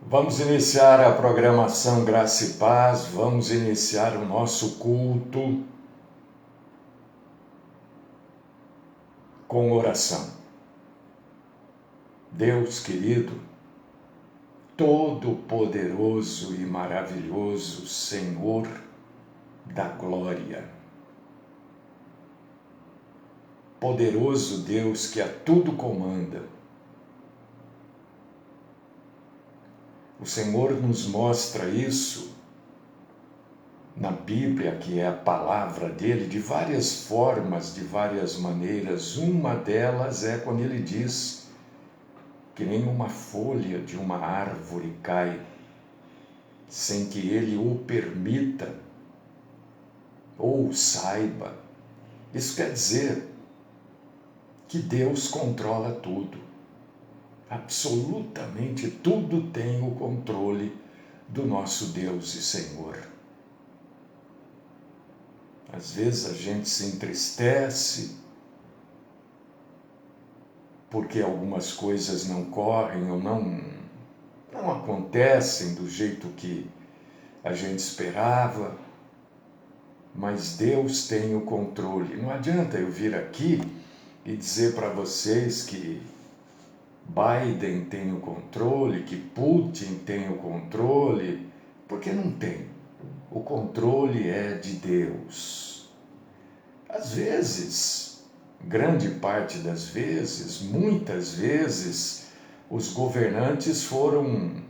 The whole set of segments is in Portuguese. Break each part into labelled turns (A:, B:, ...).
A: Vamos iniciar a programação Graça e Paz, vamos iniciar o nosso culto com oração. Deus querido, todo-poderoso e maravilhoso Senhor da glória, poderoso Deus que a tudo comanda, o Senhor nos mostra isso na Bíblia, que é a palavra dele, de várias formas, de várias maneiras. Uma delas é quando ele diz que nenhuma folha de uma árvore cai sem que ele o permita ou saiba. Isso quer dizer que Deus controla tudo. Absolutamente tudo tem o controle do nosso Deus e Senhor. Às vezes a gente se entristece porque algumas coisas não correm ou não acontecem do jeito que a gente esperava, mas Deus tem o controle. Não adianta eu vir aqui e dizer para vocês que Biden tem o controle, que Putin tem o controle, porque não tem. O controle é de Deus. Às vezes, grande parte das vezes, muitas vezes, os governantes foram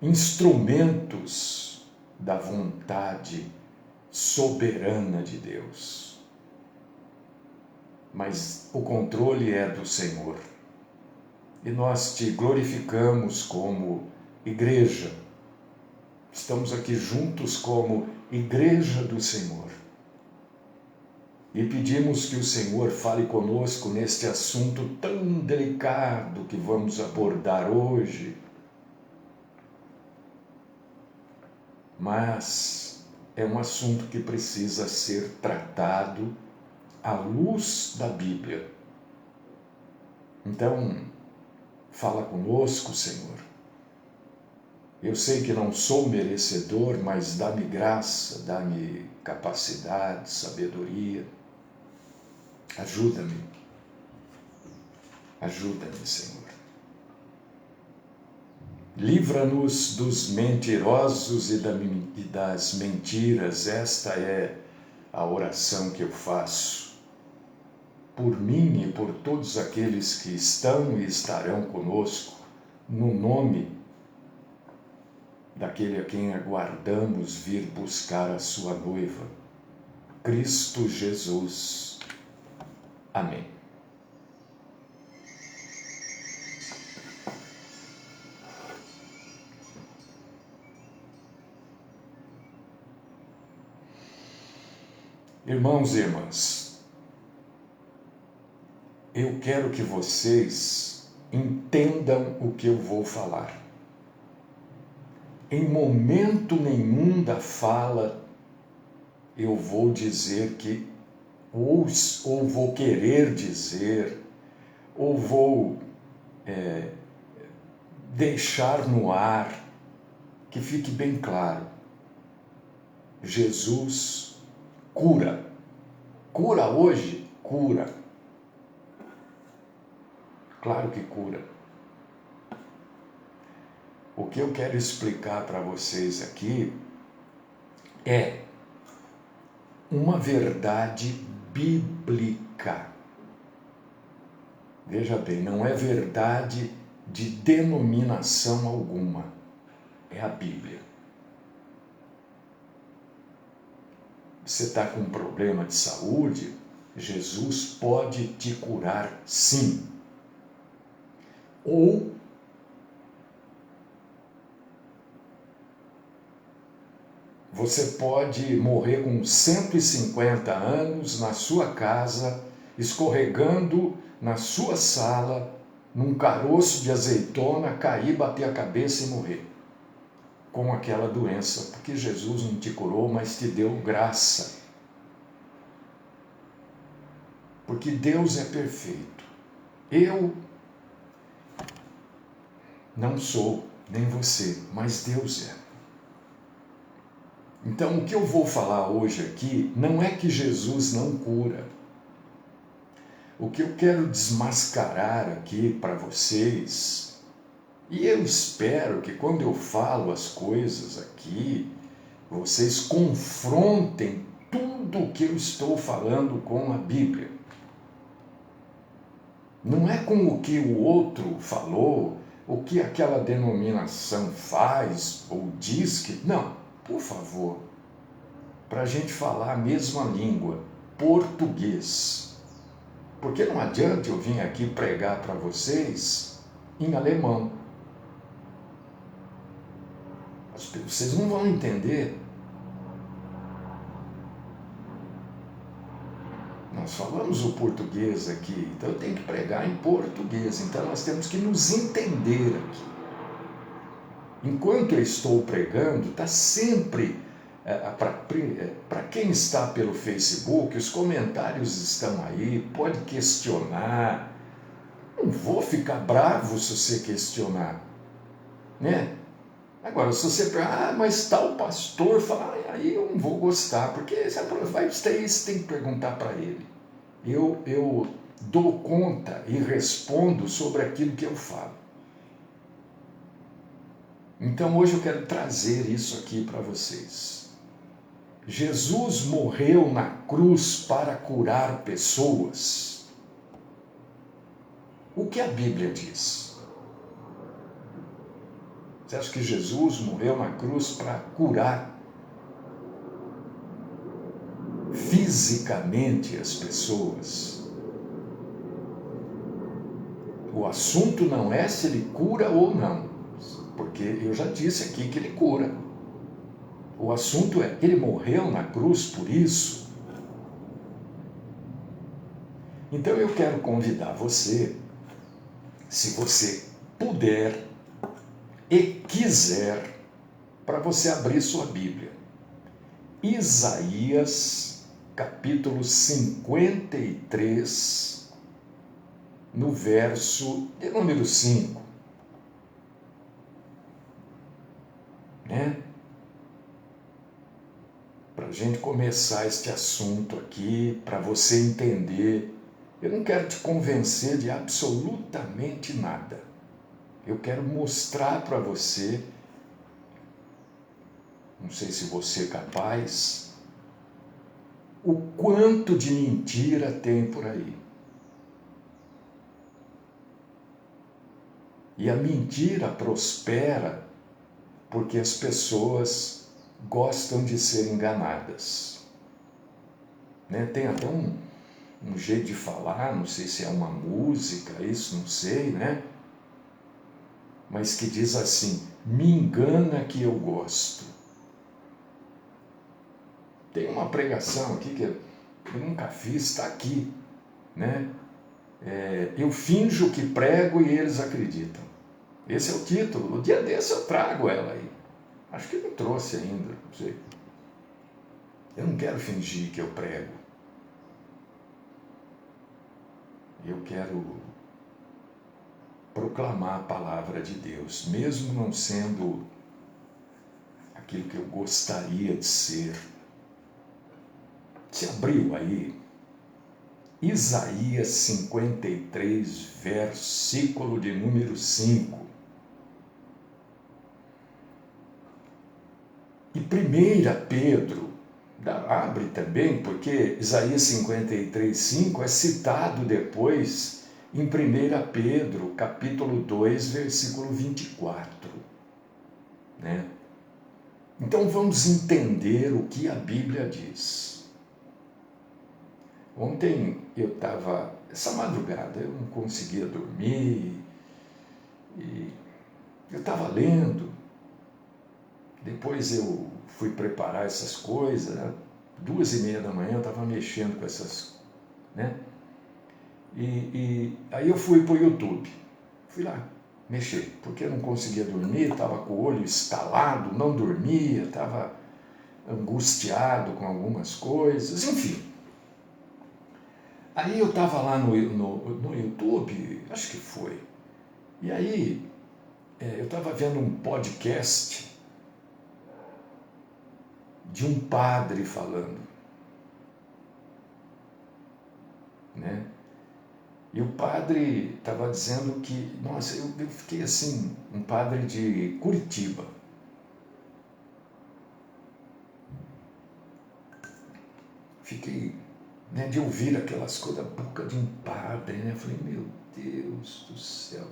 A: instrumentos da vontade soberana de Deus. Mas o controle é do Senhor. E nós te glorificamos como igreja. Estamos aqui juntos como igreja do Senhor. E pedimos que o Senhor fale conosco neste assunto tão delicado que vamos abordar hoje. Mas é um assunto que precisa ser tratado à luz da Bíblia. Então, fala conosco, Senhor. Eu sei que não sou merecedor, mas dá-me graça, dá-me capacidade, sabedoria. Ajuda-me. Ajuda-me, Senhor. Livra-nos dos mentirosos e das mentiras. Esta é a oração que eu faço. Por mim e por todos aqueles que estão e estarão conosco, no nome daquele a quem aguardamos vir buscar a sua noiva, Cristo Jesus. Amém. Irmãos e irmãs, eu quero que vocês entendam o que eu vou falar. Em momento nenhum da fala eu vou dizer que, ou vou querer dizer, ou vou deixar no ar, que fique bem claro. Jesus cura. Cura hoje? Cura. Claro que cura. O que eu quero explicar para vocês aqui é uma verdade bíblica. Veja bem, não é verdade de denominação alguma, é a Bíblia. Você está com um problema de saúde, Jesus pode te curar sim. Ou você pode morrer com 150 anos na sua casa, escorregando na sua sala, num caroço de azeitona, cair, bater a cabeça e morrer com aquela doença, porque Jesus não te curou, mas te deu graça. Porque Deus é perfeito. Eu não sou nem você, mas Deus é. Então, o que eu vou falar hoje aqui não é que Jesus não cura. O que eu quero desmascarar aqui para vocês, e eu espero que quando eu falo as coisas aqui, vocês confrontem tudo o que eu estou falando com a Bíblia. Não é com o que o outro falou, o que aquela denominação faz ou diz que... Não, por favor, para a gente falar a mesma língua, português. Porque não adianta eu vir aqui pregar para vocês em alemão. Vocês não vão entender. Nós falamos o português aqui, então eu tenho que pregar em português. Então nós temos que nos entender aqui. Enquanto eu estou pregando, está sempre... Para quem está pelo Facebook, os comentários estão aí, pode questionar. Não vou ficar bravo se você questionar, né? Agora, se você perguntar, mas tal pastor fala, aí eu não vou gostar, porque você tem que perguntar para ele. Eu dou conta e respondo sobre aquilo que eu falo. Então hoje eu quero trazer isso aqui para vocês. Jesus morreu na cruz para curar pessoas. O que a Bíblia diz? Você acha que Jesus morreu na cruz para curar fisicamente as pessoas? O assunto não é se ele cura ou não, porque eu já disse aqui que ele cura. O assunto é, ele morreu na cruz por isso? Então eu quero convidar você, se você puder e quiser, para você abrir sua Bíblia. Isaías, capítulo 53, no verso de número 5. Né? Para a gente começar este assunto aqui, para você entender. Eu não quero te convencer de absolutamente nada. Eu quero mostrar para você, não sei se você é capaz, o quanto de mentira tem por aí. E a mentira prospera porque as pessoas gostam de ser enganadas. Né? Tem até um jeito de falar, não sei se é uma música, isso não sei, né? Mas que diz assim, me engana que eu gosto. Tem uma pregação aqui que eu nunca fiz, está aqui, né? Eu finjo que prego e eles acreditam. Esse é o título, no dia desse eu trago ela aí. Acho que não trouxe ainda, não sei. Eu não quero fingir que eu prego. Eu quero proclamar a palavra de Deus, mesmo não sendo aquilo que eu gostaria de ser. Se abriu aí, Isaías 53, versículo de número 5. E 1 Pedro, abre também, porque Isaías 53, 5 é citado depois em 1 Pedro, capítulo 2, versículo 24. Né? Então vamos entender o que a Bíblia diz. Ontem eu estava, essa madrugada eu não conseguia dormir, e eu estava lendo, depois eu fui preparar essas coisas, né? 2:30 da manhã eu estava mexendo com essas, né? E aí eu fui para o YouTube, fui lá mexer, porque eu não conseguia dormir, estava com o olho estalado, não dormia, estava angustiado com algumas coisas, enfim. Aí eu estava lá no YouTube, acho que foi, e aí eu estava vendo um podcast de um padre falando, né? E o padre estava dizendo que, nossa, eu fiquei assim, um padre de Curitiba. Fiquei, né, de ouvir aquelas coisas da boca de um padre, né? Falei, meu Deus do céu,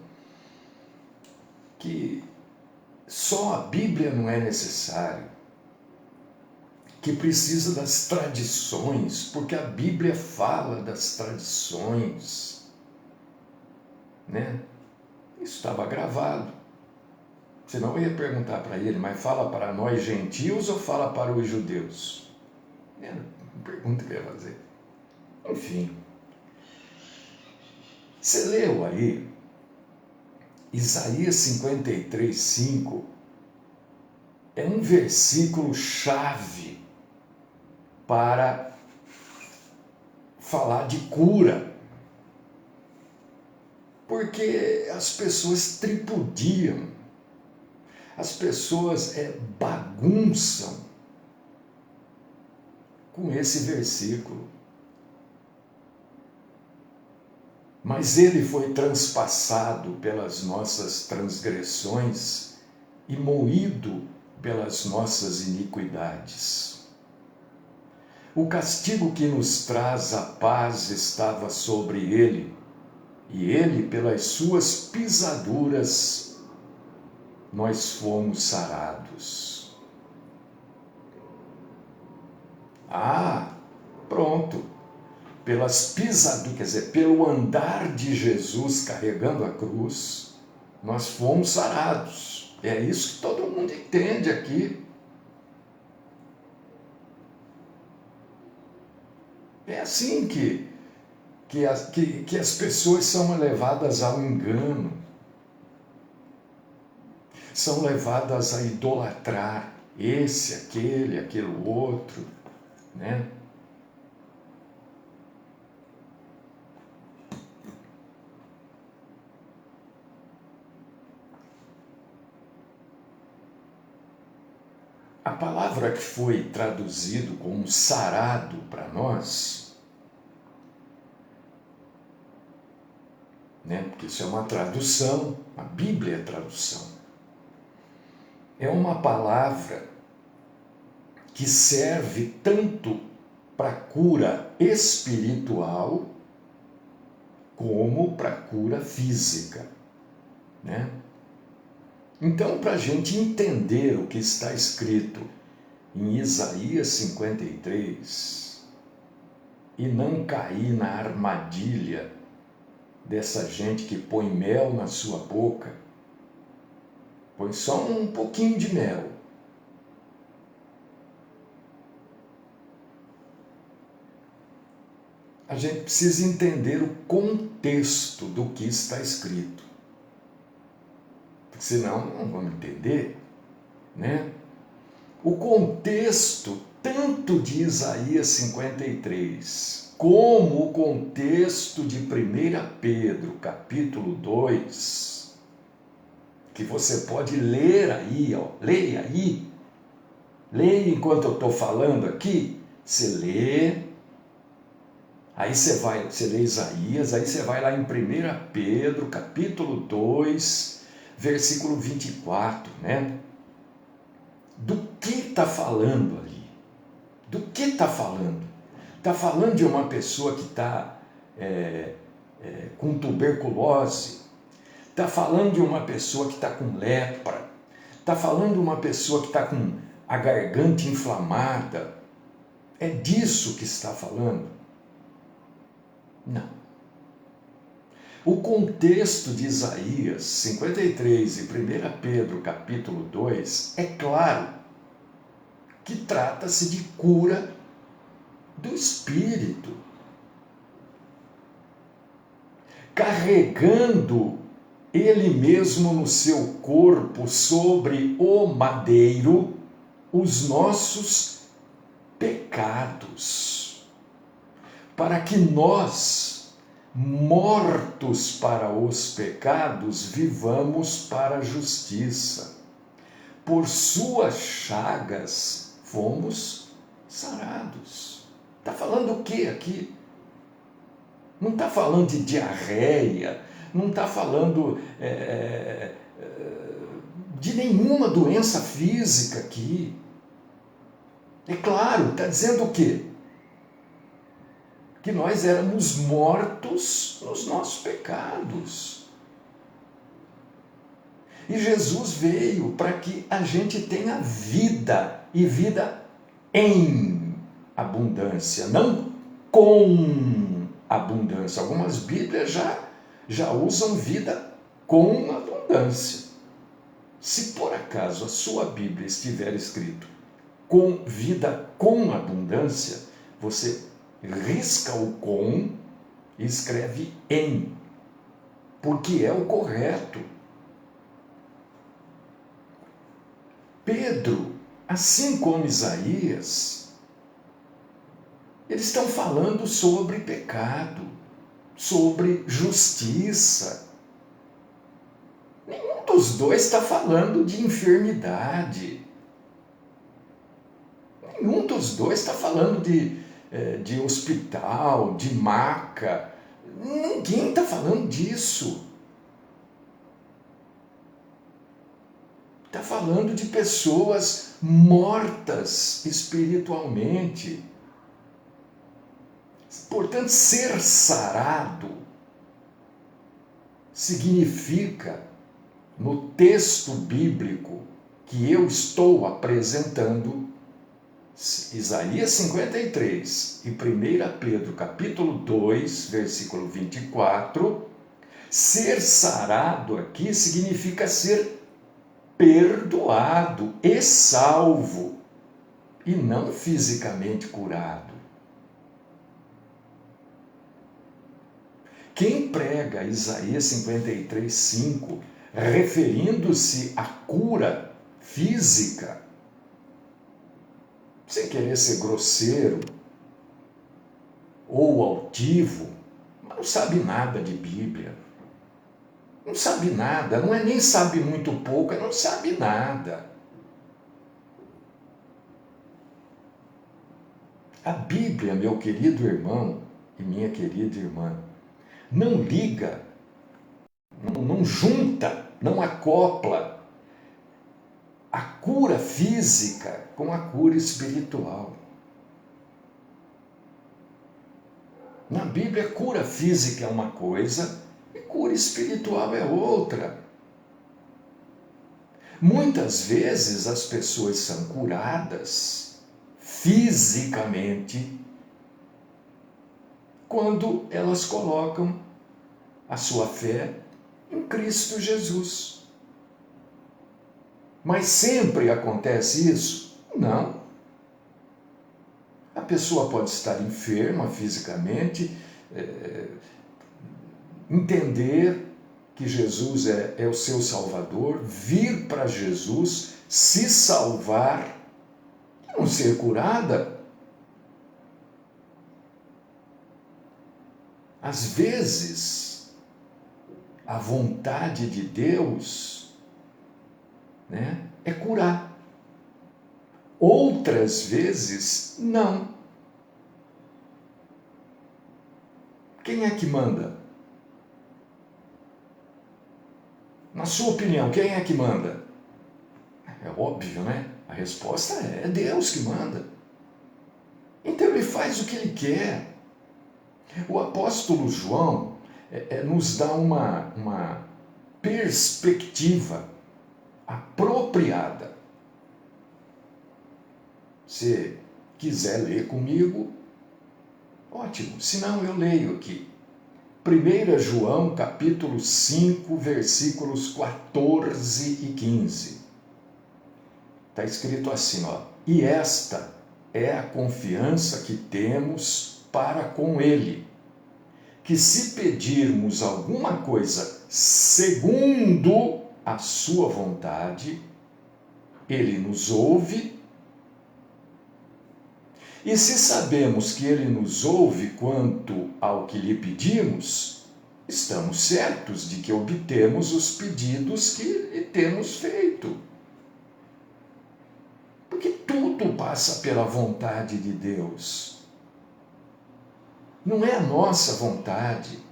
A: que só a Bíblia não é necessário, que precisa das tradições, porque a Bíblia fala das tradições, né? Isso estava gravado. Senão eu ia perguntar para ele, mas fala para nós gentios ou fala para os judeus? Era uma pergunta que eu ia fazer. Enfim. Você leu aí Isaías 53:5? É um versículo chave para falar de cura. Porque as pessoas tripudiam, as pessoas bagunçam com esse versículo. Mas ele foi transpassado pelas nossas transgressões e moído pelas nossas iniquidades. O castigo que nos traz a paz estava sobre ele, e ele, pelas suas pisaduras, nós fomos sarados. Ah, pronto. Pelas pisaduras, quer dizer, pelo andar de Jesus carregando a cruz, nós fomos sarados. É isso que todo mundo entende aqui. É assim que as pessoas são levadas ao engano, são levadas a idolatrar esse, aquele outro, né? A palavra que foi traduzido como sarado para nós, né? Porque isso é uma tradução, a Bíblia é tradução. É uma palavra que serve tanto para cura espiritual como para cura física, né? Então, para a gente entender o que está escrito em Isaías 53 e não cair na armadilha dessa gente que põe mel na sua boca, põe só um pouquinho de mel. A gente precisa entender o contexto do que está escrito. Senão não vamos entender, né? O contexto tanto de Isaías 53 como o contexto de 1 Pedro, capítulo 2, que você pode ler aí, ó, leia aí, leia enquanto eu estou falando aqui, você lê, aí você lê Isaías, aí você vai lá em 1 Pedro, capítulo 2, versículo 24, né? Do que está falando ali? Do que está falando? Está falando de uma pessoa que está com tuberculose, está falando de uma pessoa que está com lepra, está falando de uma pessoa que está com a garganta inflamada. É disso que está falando? Não. O contexto de Isaías 53 e 1 Pedro capítulo 2 é claro que trata-se de cura do espírito. Carregando ele mesmo no seu corpo sobre o madeiro os nossos pecados, para que nós mortos para os pecados, vivamos para a justiça. Por suas chagas fomos sarados. Está falando o que aqui? Não está falando de diarreia, não está falando de nenhuma doença física aqui. É claro, está dizendo o quê? Que nós éramos mortos nos nossos pecados. E Jesus veio para que a gente tenha vida, e vida em abundância, não com abundância. Algumas Bíblias já usam vida com abundância. Se por acaso a sua Bíblia estiver escrito com vida com abundância, você risca o com e escreve em, porque é o correto. Pedro, assim como Isaías, eles estão falando sobre pecado, sobre justiça. Nenhum dos dois está falando de enfermidade. Nenhum dos dois está falando de hospital, de maca. Ninguém está falando disso. Está falando de pessoas mortas espiritualmente. Portanto, ser sarado significa, no texto bíblico que eu estou apresentando, Isaías 53 e 1 Pedro capítulo 2, versículo 24, ser sarado aqui significa ser perdoado e salvo, e não fisicamente curado. Quem prega Isaías 53, 5, referindo-se à cura física, sem querer ser grosseiro ou altivo, não sabe nada de Bíblia. Não sabe nada, não é nem sabe muito pouco, não sabe nada. A Bíblia, meu querido irmão e minha querida irmã, não liga, não junta, não acopla a cura física com a cura espiritual. Na Bíblia, cura física é uma coisa e cura espiritual é outra. Muitas vezes as pessoas são curadas fisicamente quando elas colocam a sua fé em Cristo Jesus. Mas sempre acontece isso? Não. A pessoa pode estar enferma fisicamente, entender que Jesus é o seu Salvador, vir para Jesus, se salvar, e não ser curada. Às vezes, a vontade de Deus, é curar. Outras vezes, não. Quem é que manda? Na sua opinião, quem é que manda? É óbvio, né? A resposta é Deus que manda. Então ele faz o que ele quer. O apóstolo João nos dá uma perspectiva apropriada. Se quiser ler comigo, ótimo. Se não, eu leio aqui. 1 João capítulo 5, versículos 14 e 15. Está escrito assim, e esta é a confiança que temos para com Ele, que se pedirmos alguma coisa segundo a sua vontade, Ele nos ouve. E se sabemos que Ele nos ouve quanto ao que lhe pedimos, estamos certos de que obtemos os pedidos que lhe temos feito. Porque tudo passa pela vontade de Deus. Não é a nossa vontade.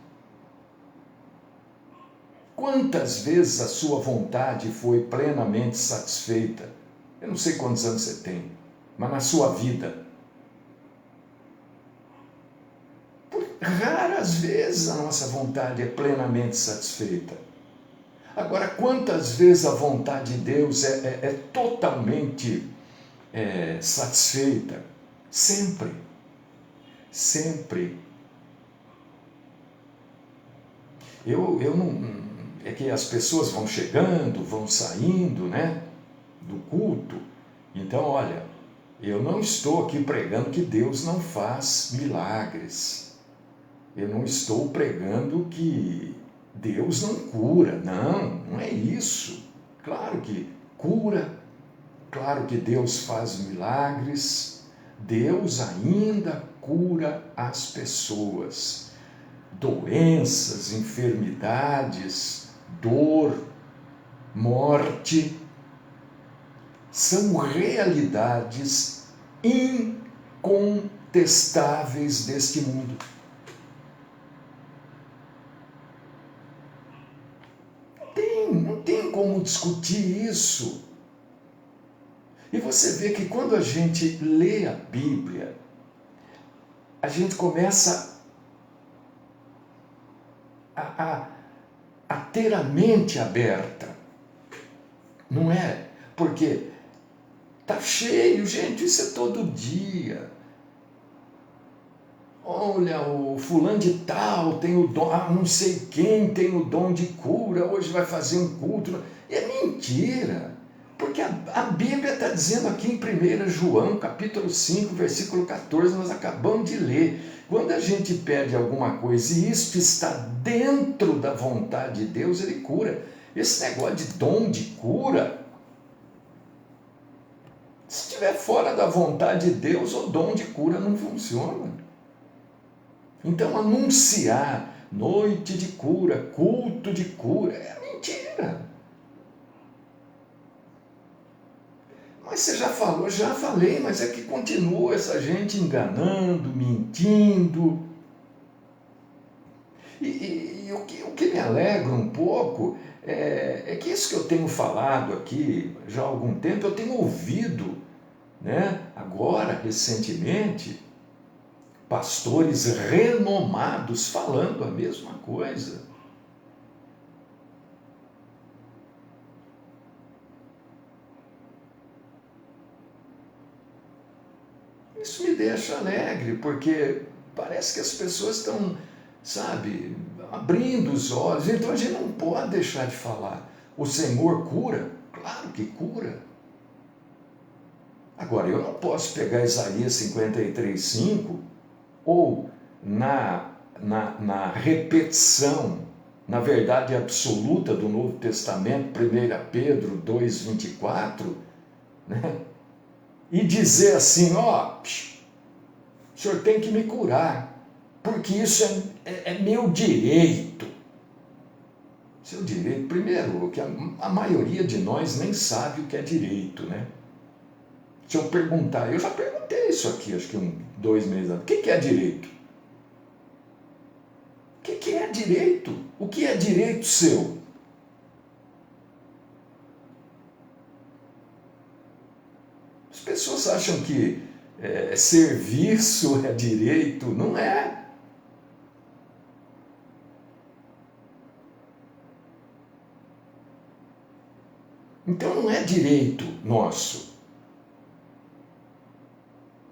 A: Quantas vezes a sua vontade foi plenamente satisfeita? Eu não sei quantos anos você tem, mas na sua vida. Por raras vezes a nossa vontade é plenamente satisfeita. Agora, quantas vezes a vontade de Deus é totalmente satisfeita? Sempre. Sempre. Eu não... É que as pessoas vão chegando, vão saindo, né, do culto. Então, olha, eu não estou aqui pregando que Deus não faz milagres. Eu não estou pregando que Deus não cura. Não, não é isso. Claro que cura, claro que Deus faz milagres. Deus ainda cura as pessoas. Doenças, enfermidades, dor, morte, são realidades incontestáveis deste mundo. Não tem como discutir isso. E você vê que quando a gente lê a Bíblia, a gente começa a ter a mente aberta. Não é? Porque tá cheio, gente, isso é todo dia. Olha, o fulano de tal tem o dom, não sei quem tem o dom de cura, hoje vai fazer um culto. É mentira, porque a Bíblia está dizendo aqui em 1 João, capítulo 5, versículo 14, nós acabamos de ler. Quando a gente pede alguma coisa e isto está dentro da vontade de Deus, Ele cura. Esse negócio de dom de cura, se estiver fora da vontade de Deus, o dom de cura não funciona. Então, anunciar noite de cura, culto de cura, é mentira. Mas você já falou, já falei, mas é que continua essa gente enganando, mentindo. E o que me alegra um pouco é que isso que eu tenho falado aqui já há algum tempo, eu tenho ouvido, né, agora, recentemente, pastores renomados falando a mesma coisa. Isso me deixa alegre, porque parece que as pessoas estão, sabe, abrindo os olhos. Então a gente não pode deixar de falar. O Senhor cura? Claro que cura. Agora, eu não posso pegar Isaías 53:5 ou na repetição, na verdade absoluta do Novo Testamento, 1 Pedro 2:24, né? E dizer assim, ó, o senhor tem que me curar, porque isso é meu direito. Seu direito, primeiro, que a maioria de nós nem sabe o que é direito, né? Se eu perguntar, eu já perguntei isso aqui, acho que 2 meses atrás, o que é direito? O que é direito? O que é direito seu? As pessoas acham que serviço é direito, não é. Então não é direito nosso.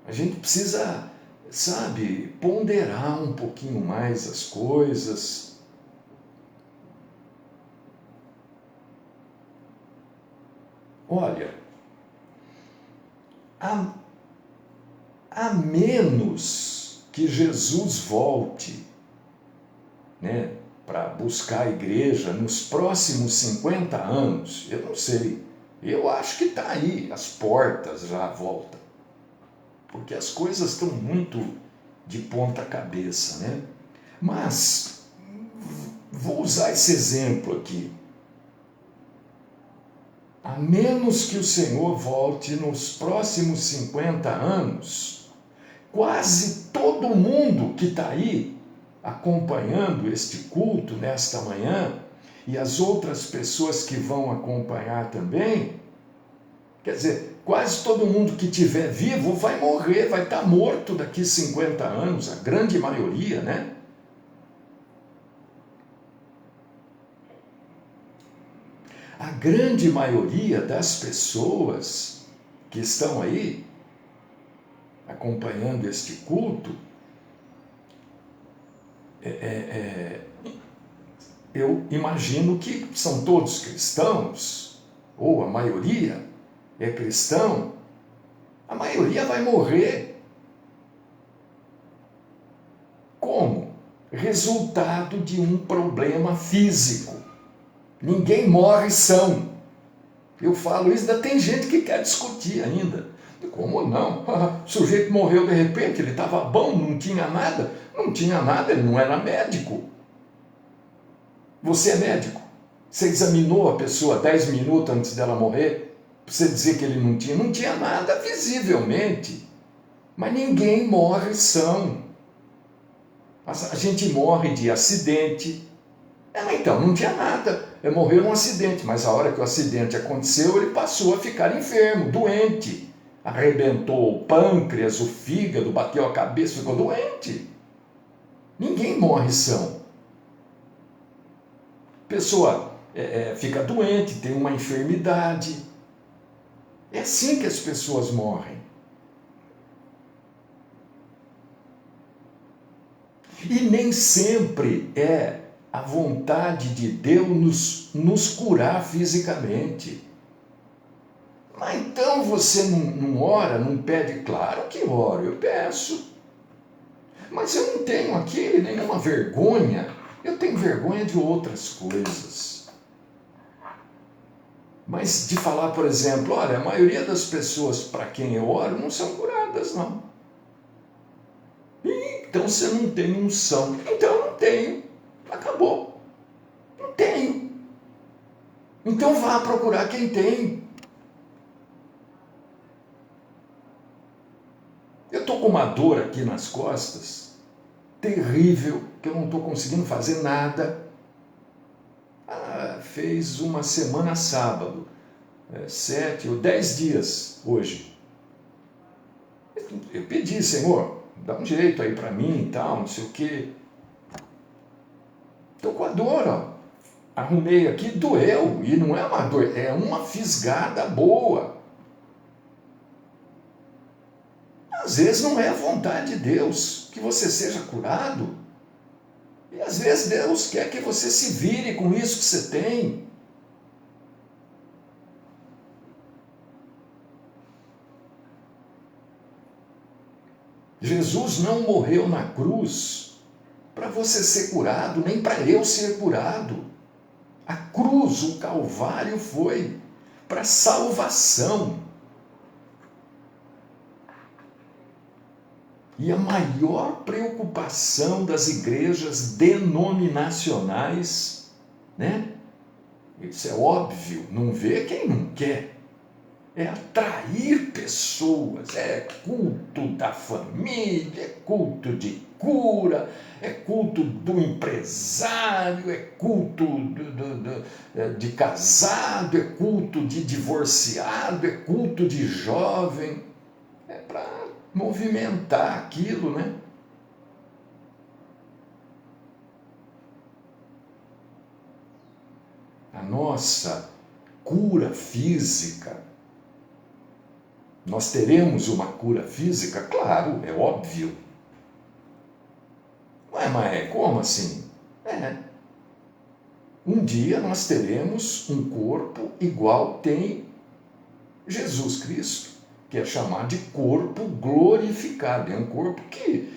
A: A gente precisa, sabe, ponderar um pouquinho mais as coisas. Olha, a menos que Jesus volte, né, para buscar a igreja nos próximos 50 anos, eu não sei, eu acho que está aí, as portas já voltam. porque as coisas estão muito de ponta cabeça, né? Mas, vou usar esse exemplo aqui. A menos que o Senhor volte nos próximos 50 anos, quase todo mundo que está aí acompanhando este culto nesta manhã, e as outras pessoas que vão acompanhar também, quer dizer, quase todo mundo que estiver vivo vai morrer, vai estar morto daqui 50 anos, a grande maioria, né? A grande maioria das pessoas que estão aí acompanhando este culto, eu imagino que são todos cristãos, ou a maioria é cristão, a maioria vai morrer. Como? Resultado de um problema físico. Ninguém morre são. Eu falo isso, ainda tem gente que quer discutir ainda. Como não? O sujeito morreu de repente, ele estava bom, não tinha nada. Não tinha nada, ele não era médico. Você é médico? Você examinou a pessoa 10 minutos antes dela morrer? Para você dizer que ele não tinha? Não tinha nada, visivelmente. Mas ninguém morre são. A gente morre de acidente. Então, não tinha nada. Ele morreu num acidente, mas a hora que o acidente aconteceu, ele passou a ficar enfermo, doente. Arrebentou o pâncreas, o fígado, bateu a cabeça, ficou doente. Ninguém morre são. Pessoa fica doente, tem uma enfermidade. É assim que as pessoas morrem. E nem sempre é a vontade de Deus nos curar fisicamente. Mas então você não ora, não pede? Claro que oro, eu peço. Mas eu não tenho aqui nenhuma vergonha. Eu tenho vergonha de outras coisas. Mas de falar, por exemplo, olha, a maioria das pessoas para quem eu oro não são curadas, não. Então você não tem unção. Então eu não tenho. Acabou. Não tenho. Então vá procurar quem tem. Eu estou com uma dor aqui nas costas, terrível, que eu não estou conseguindo fazer nada. Fez uma semana sábado, 7 ou 10 dias hoje. Eu pedi, Senhor, dá um jeito aí para mim e tal, não sei o quê. Estou com a dor, ó. Arrumei aqui, doeu, e não é uma dor, é uma fisgada boa. Às vezes não é a vontade de Deus que você seja curado. E às vezes Deus quer que você se vire com isso que você tem. Jesus não morreu na cruz para você ser curado, nem para eu ser curado. A cruz, o Calvário foi para salvação. E a maior preocupação das igrejas denominacionais, né? Isso é óbvio, não vê quem não quer. É atrair pessoas, é culto da família, é culto de cura, é culto do empresário, é culto de casado, é culto de divorciado, é culto de jovem. É para movimentar aquilo, né? A nossa cura física, nós teremos uma cura física? Claro, é óbvio. Mas como assim? Um dia nós teremos um corpo igual tem Jesus Cristo, que é chamado de corpo glorificado. É um corpo que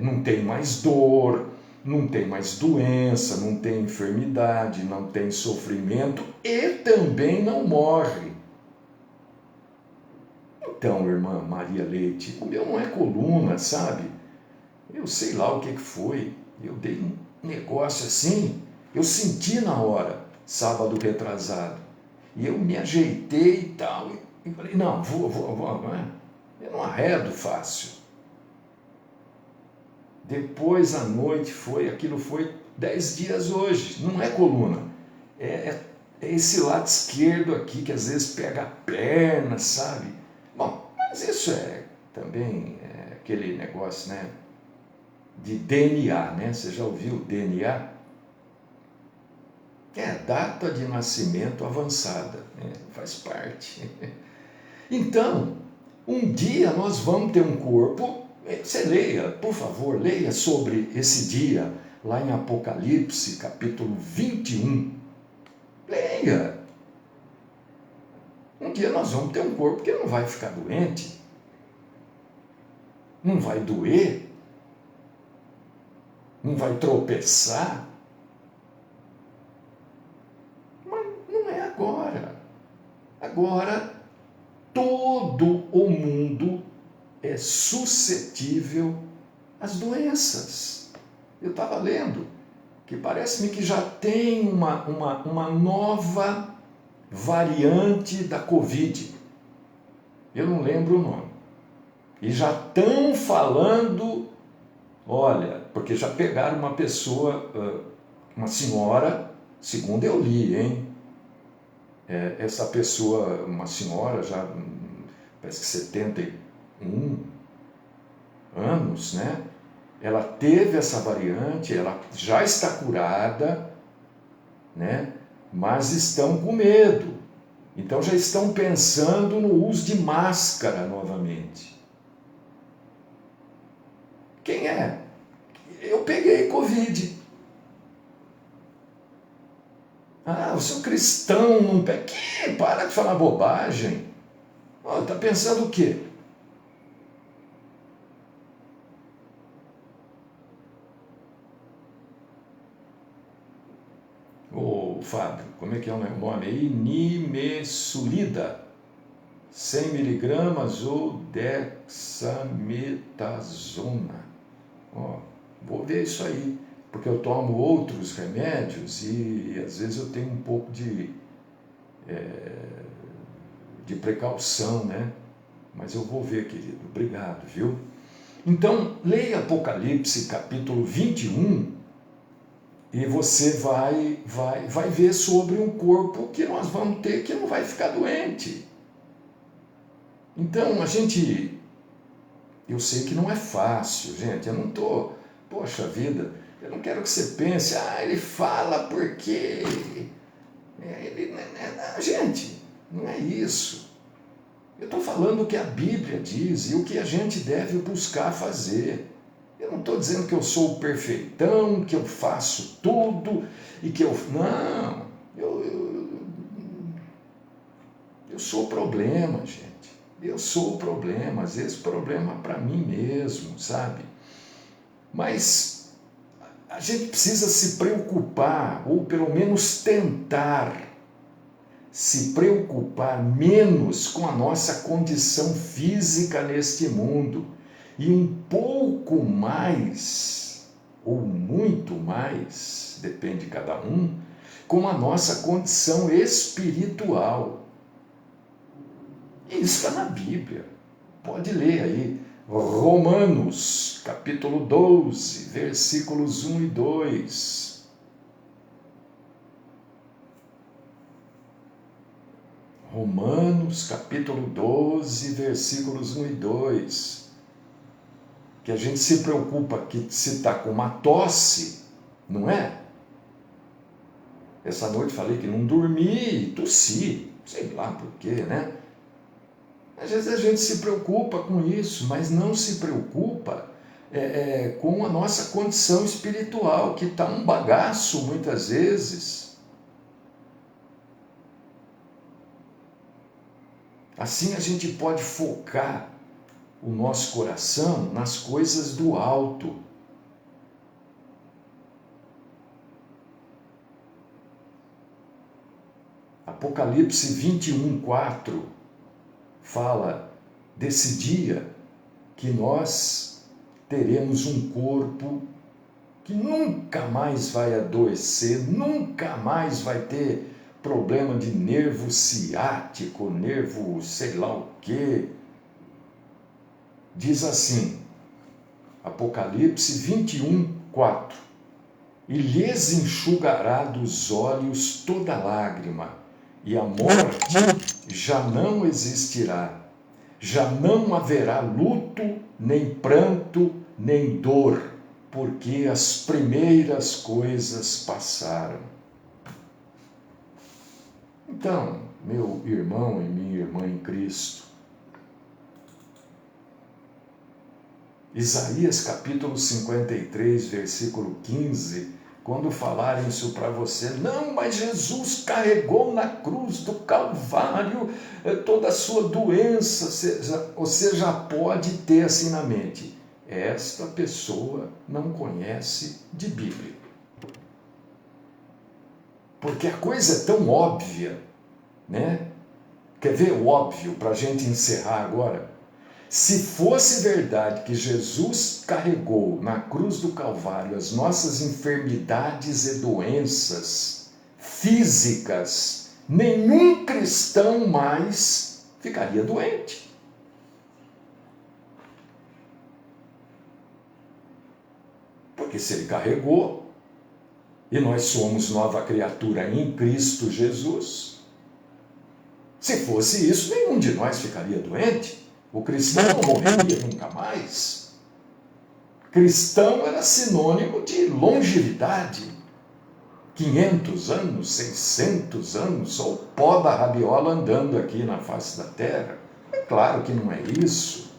A: não tem mais dor, não tem mais doença, não tem enfermidade, não tem sofrimento e também não morre. Então, irmã Maria Leite, o meu não é coluna, sabe? Eu sei lá o que foi. Eu dei um negócio assim, eu senti na hora, sábado retrasado. E eu me ajeitei e tal, e falei, não, vou, não é? Eu não arredo fácil. Depois à noite aquilo foi 10 dias hoje, não é coluna. É esse lado esquerdo aqui que às vezes pega a perna, sabe? Bom, mas isso também aquele negócio, né? De DNA, né? Você já ouviu DNA? É data de nascimento avançada, né? Faz parte. Então, um dia nós vamos ter um corpo. Você leia, por favor, leia sobre esse dia lá em Apocalipse, capítulo 21. Leia. Um dia nós vamos ter um corpo que não vai ficar doente, não vai doer, não vai tropeçar. Mas não é agora. Agora, todo o mundo é suscetível às doenças. Eu estava lendo que parece-me que já tem uma nova variante da Covid. Eu não lembro o nome. E já estão falando, olha, porque já pegaram uma pessoa, uma senhora, segundo eu li, hein? Essa pessoa, uma senhora, já parece que 71 anos, né? Ela teve essa variante, ela já está curada, né? Mas estão com medo. Então já estão pensando no uso de máscara novamente. Quem é? Eu peguei Covid. Ah, o seu cristão não pega. Que? Para de falar bobagem. Oh, tá pensando o quê? Ô, Fábio, como é que é o nome aí? Nimesulida. 100 miligramas ou dexametasona. Ó, vou ver isso aí, porque eu tomo outros remédios e às vezes eu tenho um pouco de precaução, né? Mas eu vou ver, querido. Obrigado, viu? Então, leia Apocalipse capítulo 21 e você vai ver sobre um corpo que nós vamos ter que não vai ficar doente. Então, eu sei que não é fácil, gente, eu não estou, poxa vida, eu não quero que você pense, ele fala porque, gente, não é isso. Eu estou falando o que a Bíblia diz e o que a gente deve buscar fazer. Eu não estou dizendo que eu sou o perfeitão, que eu faço tudo e que eu... Não, eu sou o problema, gente. Eu sou o problema, às vezes problema para mim mesmo, sabe? Mas a gente precisa se preocupar, ou pelo menos tentar se preocupar menos com a nossa condição física neste mundo e um pouco mais, ou muito mais, depende de cada um, com a nossa condição espiritual. Isso está na Bíblia. Pode ler aí. Romanos, capítulo 12, versículos 1 e 2. Romanos, capítulo 12, versículos 1 e 2. Que a gente se preocupa que se está com uma tosse, não é? Essa noite falei que não dormi, tossi, sei lá por quê, né? Às vezes a gente se preocupa com isso, mas não se preocupa com a nossa condição espiritual, que está um bagaço muitas vezes. Assim a gente pode focar o nosso coração nas coisas do alto. Apocalipse 21, 4 fala desse dia que nós teremos um corpo que nunca mais vai adoecer, nunca mais vai ter problema de nervo ciático, nervo sei lá o quê. Diz assim, Apocalipse 21, 4. E lhes enxugará dos olhos toda lágrima, e a morte já não existirá. Já não haverá luto, nem pranto, nem dor, porque as primeiras coisas passaram. Então, meu irmão e minha irmã em Cristo, Isaías capítulo 53, versículo 15, quando falarem isso para você, não, mas Jesus carregou na cruz do Calvário toda a sua doença, você já pode ter assim na mente, esta pessoa não conhece de Bíblia. Porque a coisa é tão óbvia, né? Quer ver o óbvio para a gente encerrar agora? Se fosse verdade que Jesus carregou na cruz do Calvário as nossas enfermidades e doenças físicas, nenhum cristão mais ficaria doente. Porque se ele carregou, e nós somos nova criatura em Cristo Jesus, se fosse isso, nenhum de nós ficaria doente. O cristão não morreria nunca mais. Cristão era sinônimo de longevidade. 500 anos, 600 anos, só o pó da rabiola andando aqui na face da terra. É claro que não é isso.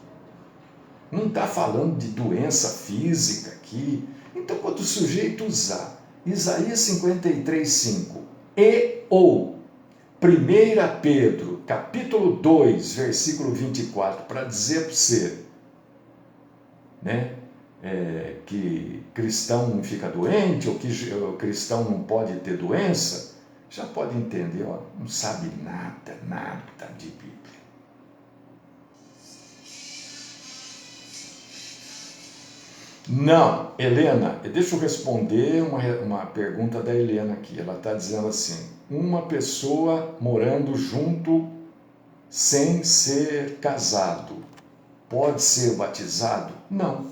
A: Não está falando de doença física aqui. Então, quando o sujeito usar Isaías 53, 5 e ou 1 Pedro, capítulo 2, versículo 24, para dizer para você, né, que cristão não fica doente, ou que o cristão não pode ter doença, já pode entender, ó, não sabe nada de Bíblia. Não, Helena, deixa eu responder uma pergunta da Helena aqui. Ela está dizendo assim, uma pessoa morando junto sem ser casado, pode ser batizado? Não.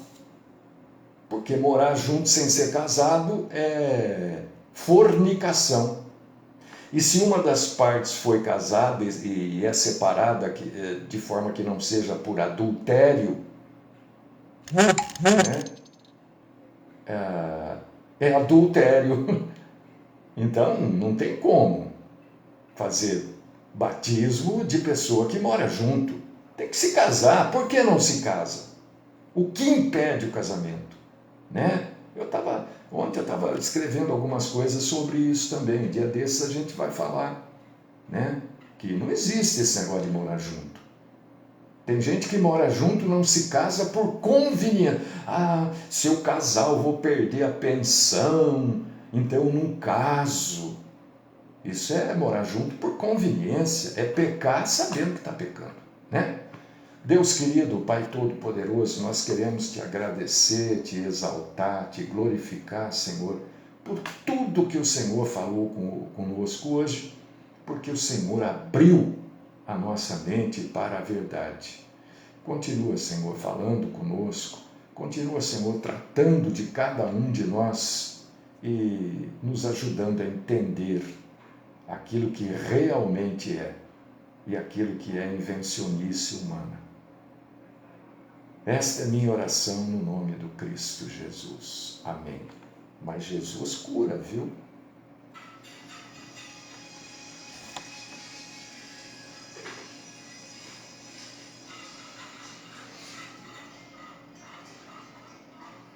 A: Porque morar junto sem ser casado é fornicação. E se uma das partes foi casada e é separada de forma que não seja por adultério, né, é adultério. Então não tem como fazer batismo de pessoa que mora junto. Tem que se casar. Por que não se casa? O que impede o casamento? Né? Ontem eu estava escrevendo algumas coisas sobre isso também. Um dia desses a gente vai falar, né? Que não existe esse negócio de morar junto. Tem gente que mora junto e não se casa por conveniência. Ah, se eu casar eu vou perder a pensão, então eu não caso. Isso é morar junto por conveniência, é pecar sabendo que está pecando, né? Deus querido, Pai Todo-Poderoso, nós queremos te agradecer, te exaltar, te glorificar, Senhor, por tudo que o Senhor falou conosco hoje, porque o Senhor abriu a nossa mente para a verdade. Continua, Senhor, falando conosco, continua, Senhor, tratando de cada um de nós e nos ajudando a entender aquilo que realmente é e aquilo que é invencionice humana. Esta é minha oração no nome do Cristo Jesus. Amém. Mas Jesus cura, viu?